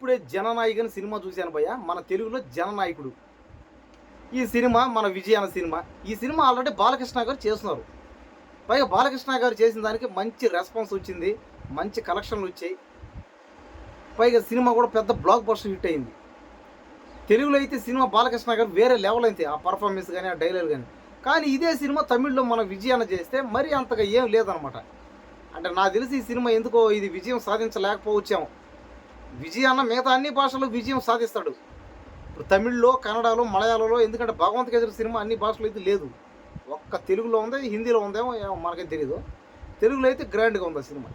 ఇప్పుడే 'జననాయకన్' సినిమా చూశాను భయ్య. మన తెలుగులో 'జననాయకుడు.' ఈ సినిమా మన విజయ్ అన్న సినిమా. ఈ సినిమా ఆల్రెడీ బాలకృష్ణ గారు చేస్తున్నారు. పైగా బాలకృష్ణ గారు చేసిన దానికి మంచి రెస్పాన్స్ వచ్చింది. మంచి కలెక్షన్‌లొచ్చాయి. పైగా సినిమా కూడా పెద్ద బ్లాక్ బస్టర్ హిట్ అయింది. తెలుగులో అయితే సినిమా బాలకృష్ణ గారు వేరే లెవెల్ అయితే ఆ పర్ఫార్మెన్స్ గాని, ఆ డైలాగ్ గాని. కానీ ఇదే సినిమా తమిళ్‌లో మన విజయ్ అన్న చేస్తే మరీ అంతగా ఏం లేదనమాట. అంటే నాకు తెలిసి ఈ సినిమా ఎందుకో ఇది విజయం సాధించలేకపోవచ్చేమో. విజయ్ అన్న మిగతా అన్ని భాషల్లో విజయం సాధిస్తాడు. ఇప్పుడు తమిళ్‌లో, కన్నడలో, మలయాళంలో ఎందుకంటే 'భగవంత్ కేసరి' సినిమా అన్ని భాషలో అయితే లేదు. ఒక్క తెలుగులో ఉంది, హిందీలో ఉందేమో ఏమో మనకైతే తెలీదు. తెలుగులో అయితే గ్రాండ్‌గా ఉంది ఆ సినిమా.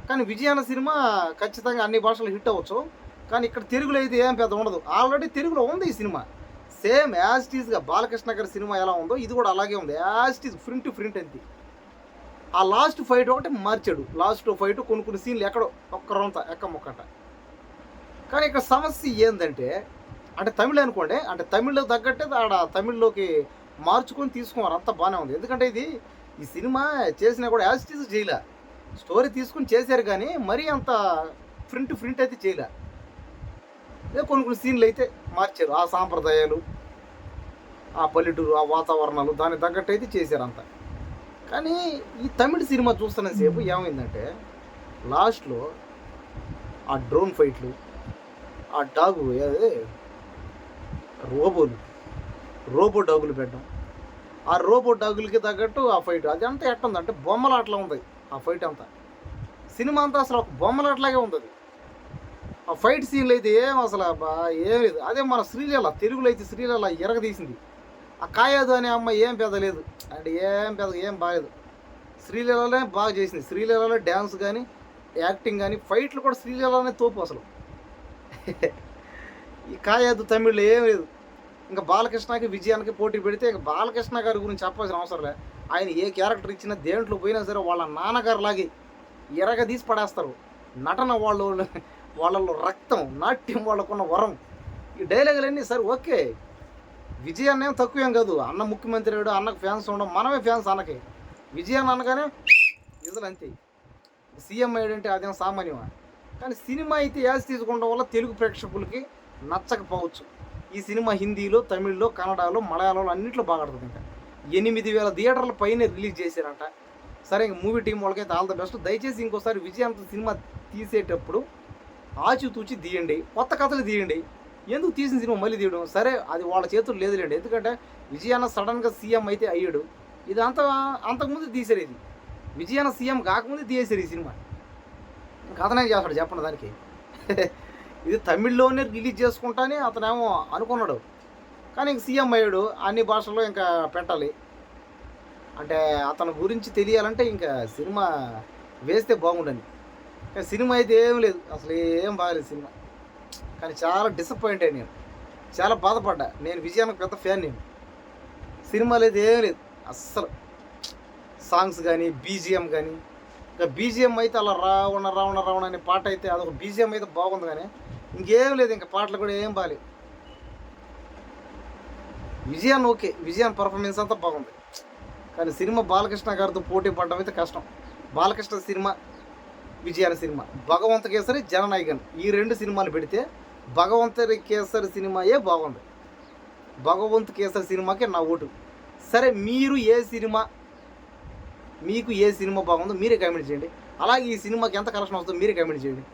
కానీ విజయ్ అన్న సినిమా ఖచ్చితంగా అన్ని భాషల్లో హిట్ అవ్వచ్చు. కానీ ఇక్కడ తెలుగులో అయితే ఏం పెద్ద ఉండదు. ఆల్రెడీ తెలుగులో ఉంది ఈ సినిమా. సేమ్ యాజ్ ఇట్ ఈస్‌గా బాలకృష్ణ గారి సినిమా ఎలా ఉందో ఇది కూడా అలాగే ఉంది. As it is print to print అంతే. ఆ లాస్ట్ ఫైట్ ఒకటి మార్చాడు. లాస్ట్ ఫైట్ కొన్ని సీన్‌లు ఎక్కడో ఒక్క రొంత ఎక్కముక్కట. కానీ ఇక్కడ సమస్య ఏందంటే అంటే తమిళ్ అనుకోండి. అంటే తమిళ్‌కి తగ్గట్టే ఆడ తమిళ్‌లోకి మార్చుకొని తీసుకున్నారు. అంతా బానే ఉంది. ఎందుకంటే ఈ సినిమా చేసినా కూడా యాజ్ ఇట్ ఈస్ చేయలే. స్టోరీ తీసుకొని చేశారు గానీ మరీ అంత ప్రింట్ టు ప్రింట్ అయితే చేయలే. ఏదో కొన్ని సీన్‌లు అయితే మార్చారు. ఆ సాంప్రదాయాలు, ఆ పల్లెటూరు, ఆ వాతావరణాలు దానికి తగ్గట్టు అయితే చేశారంతా. కానీ ఈ తమిళ్ సినిమా చూస్తున్న సేపు ఏమైందంటే లాస్ట్‌లో ఆ డ్రోన్ ఫైట్‌లు, ఆ డాగు ఏది రోబోలు, రోబో డాగులు పెట్టడం. ఆ రోబో డాగులకి తగ్గట్టు ఆ ఫైట్ అదంతా ఎట్టుందంటే బొమ్మలాటలా ఉంది ఆ ఫైట్ అంతా. సినిమా అంతా అసలు ఒక బొమ్మలాటలాగే ఉందది. ఆ ఫైట్ సీన్‌లు అయితే ఏం అసలు అబ్బా! ఏం లేదు. అదే మన శ్రీలీల తెలుగులో అయితే శ్రీలీల ఇరగదీసింది. ఆ కాయాదు అనే అమ్మాయి ఏం పెద్ద లేదు. అంటే ఏం బాలేదు. శ్రీలీలనే బాగా చేసింది. శ్రీలీలలో డాన్స్ గాని, యాక్టింగ్ గాని, ఫైట్‌లు కూడా శ్రీలీలనే తోపు అసలు. ఈ కాయాదు తమిళ్‌లో ఏం లేదు. ఇంక బాలకృష్ణకి, విజయానికి పోటీ పెడితే ఇక బాలకృష్ణ గారి గురించి చెప్పాల్సిన అవసరం లే. ఆయన ఏ క్యారెక్టర్ ఇచ్చినా దేంట్లో పోయినా సరే వాళ్ళ నాన్నగారిలాగే ఇరగదీసి పడేస్తారు. నటన వాళ్ళలో రక్తం, నాట్యం వాళ్ళకున్న వరం. ఈ డైలాగులన్నీ సరే ఓకే. విజయ్ అన్న ఏం తక్కువేం కాదు. అన్న ముఖ్యమంత్రి అయ్యాడు, అన్నకు ఫ్యాన్స్ ఉండడం మనమే ఫ్యాన్స్ అన్నకి. విజయ్ అన్న అనగానే ఇజలు అంతే. సీఎం అయ్యాడంటే అదేం సామాన్యమా? కానీ సినిమా అయితే యాజ్ తీసుకోవడం వల్ల తెలుగు ప్రేక్షకులకి నచ్చకపోవచ్చు. ఈ సినిమా హిందీలో, తమిళ్లో, కన్నడలో, మలయాళంలో అన్నింటిలో బాగా ఆడుతుంది. ఇంకా 8,000 థియేటర్ల పైనే రిలీజ్ చేశారంట. సరే ఇంక మూవీ టీం వాళ్ళకైతే ఆల్ ద బెస్ట్. దయచేసి ఇంకోసారి విజయాంత సినిమా తీసేటప్పుడు ఆచితూచి తీయండి. కొత్త కథలు తీయండి. ఎందుకు తీసిన సినిమా మళ్ళీ తీయడం? సరే అది వాళ్ళ చేతుల్లో లేదులేండి. ఎందుకంటే విజయన్న సడన్గా సీఎం అయితే అయ్యాడు. ఇది అంతకుముందు తీసారు ఇది. విజయన్న సీఎం కాకముందు తీసేశారు ఈ సినిమా. ఇంకా అతనేం చేస్తాడు చెప్పండి దానికి. ఇది తమిళ్లోనే రిలీజ్ చేసుకుంటానే అతనేమో అనుకున్నాడు. కానీ ఇంక సీఎం అయ్యాడు. అన్ని భాషల్లో ఇంకా పెట్టాలి. అంటే అతని గురించి తెలియాలంటే ఇంకా సినిమా వేస్తే బాగుండని. కానీ సినిమా అయితే ఏం లేదు. అసలు ఏం బాగలేదు సినిమా. కానీ చాలా డిసప్పాయింట్ అయ్యాను నేను. చాలా బాధపడ్డా. నేను విజయానికి పెద్ద ఫ్యాన్ నేను. సినిమాలో అయితే ఏం లేదు అస్సలు. సాంగ్స్ కానీ, బీజిఎం కానీ. ఇంకా బీజిఎం అయితే అలా రావణ రావణ రావణ అనే పాట అయితే అదొక బీజిఎం అయితే బాగుంది కానీ ఇంకేం లేదు. ఇంకా పాటలు కూడా ఏం బాగాలేదు. విజయాన్ని ఓకే. విజయాన్ని పర్ఫార్మెన్స్ అంతా బాగుంది. కానీ సినిమా బాలకృష్ణ గారితో పోటీ పడడం అయితే కష్టం. బాలకృష్ణ సినిమా, విజయాన్ని సినిమా, 'భగవంత్ కేసరి', 'జననాయకన్' ఈ 2 సినిమాలు పెడితే 'భగవంత్ కేసరి' సినిమాయే బాగుంది. 'భగవంత్ కేసరి' సినిమాకే నా ఓటు. సరే మీరు మీకు ఏ సినిమా బాగుందో మీరే కామెంట్ చేయండి. అలాగే ఈ సినిమాకి ఎంత కలెక్షన్ వస్తుందో మీరే కామెంట్ చేయండి.